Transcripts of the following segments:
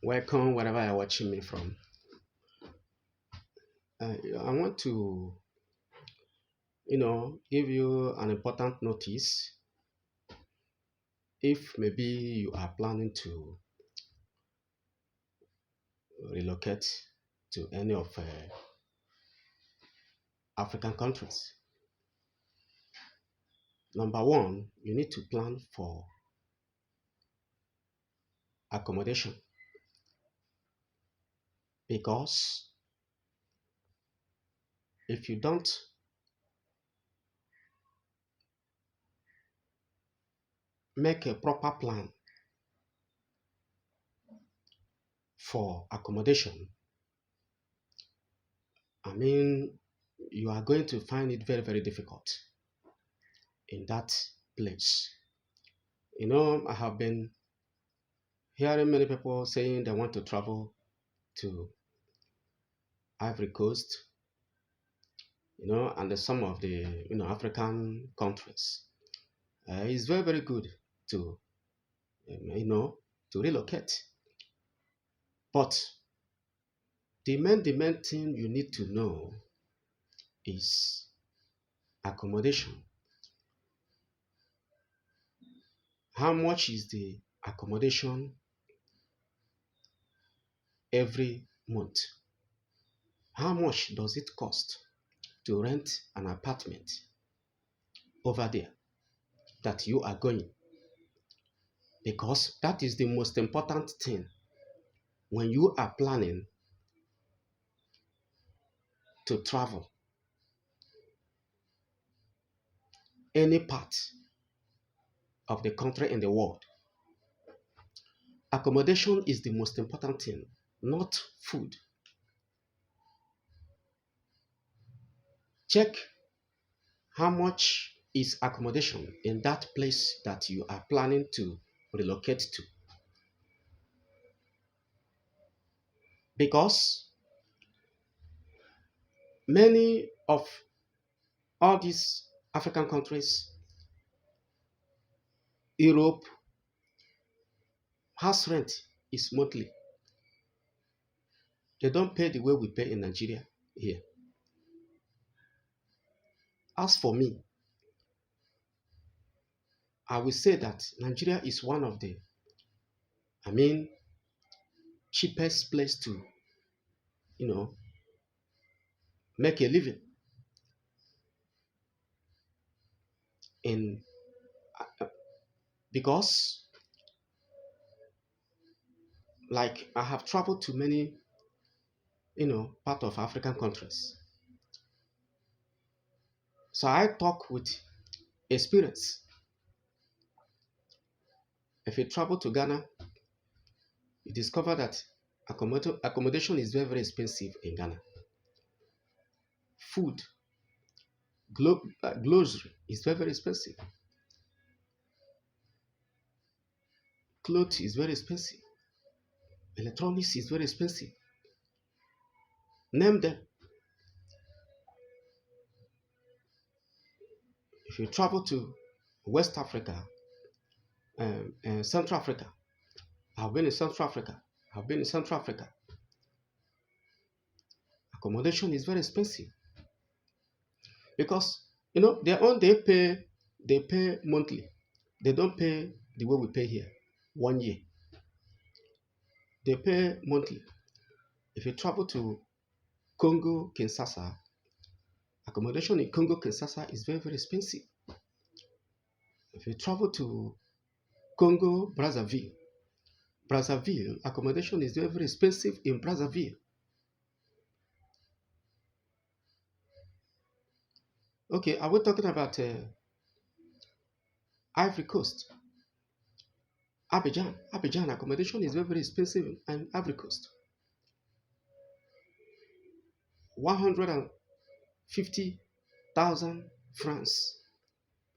Welcome wherever you're watching me from. I want to, give you an important notice. If maybe you are planning to relocate to any of African countries, number one, you need to plan for accommodation because if you don't make a proper plan for accommodation, I mean, you are going to find it very, very difficult in that place. I have been hearing many people saying they want to travel to Ivory Coast, and some of the African countries. It's very very good to to relocate, but the main thing you need to know is accommodation. How much is the accommodation every month? How much does it cost to rent an apartment over there that you are going? Because that is the most important thing when you are planning to travel any part of the country in the world. Accommodation is the most important thing, not food. Check how much is accommodation in that place that you are planning to relocate to. Because many of all these African countries, Europe, house rent is monthly. They don't pay the way we pay in Nigeria here. As for me, I will say that Nigeria is one of the, I mean, cheapest place to, you know, make a living in because like I have traveled to many, part of African countries. So I talk with experience. If you travel to Ghana, you discover that accommodation is very, very expensive in Ghana. Food, grocery is very, very expensive. Clothes is very expensive. Electronics is very expensive. Name them. If you travel to West Africa, Central Africa, I've been in Central Africa. I've been in Central Africa. Accommodation is very expensive because they pay monthly. They don't pay the way we pay here, 1 year. They pay monthly. If you travel to Congo, Kinshasa, accommodation in Congo, Kinshasa is very, very expensive. If you travel to Congo, Brazzaville, accommodation is very, very expensive in Brazzaville. Okay, are we talking about Ivory Coast? Abidjan accommodation is very, very expensive in Ivory Coast. 150,000 francs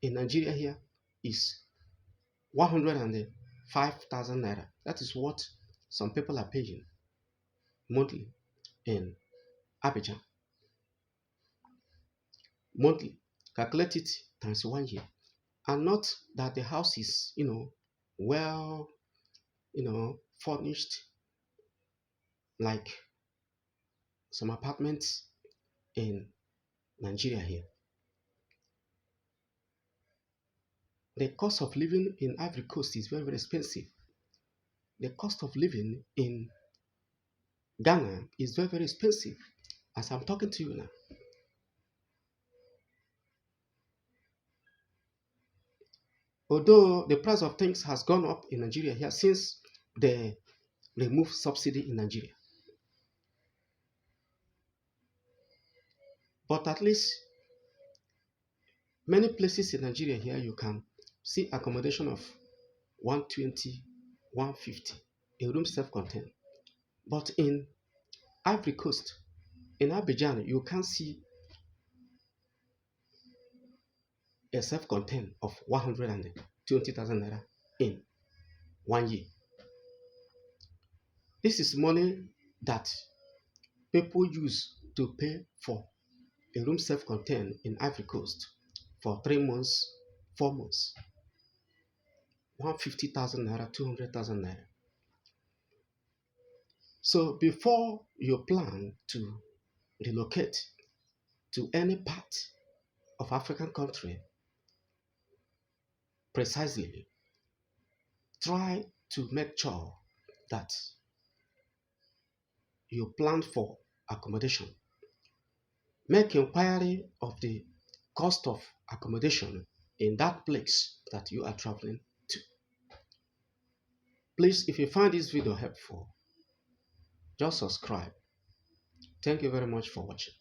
in Nigeria here is 105,000 naira. That is what some people are paying monthly in Abidjan. Monthly. Calculate it times 1 year. And not that the house is, well, furnished like some apartments in Nigeria here. The cost of living in Ivory Coast is very, very expensive. The cost of living in Ghana is very, very expensive as I'm talking to you now. Although the price of things has gone up in Nigeria here since they removed subsidy in Nigeria. But at least many places in Nigeria here you can see accommodation of 120, 150, a room self-contained. But in Ivory Coast, in Abidjan, you can see a self-contained of 120,000 naira in 1 year. This is money that people use to pay for a room self-contained in Ivory Coast for 3 months, 4 months. 150,000 naira, 200,000 naira. So before you plan to relocate to any part of African country, precisely try to make sure that you plan for accommodation. Make inquiry of the cost of accommodation in that place that you are traveling to. Please, if you find this video helpful, just subscribe. Thank you very much for watching.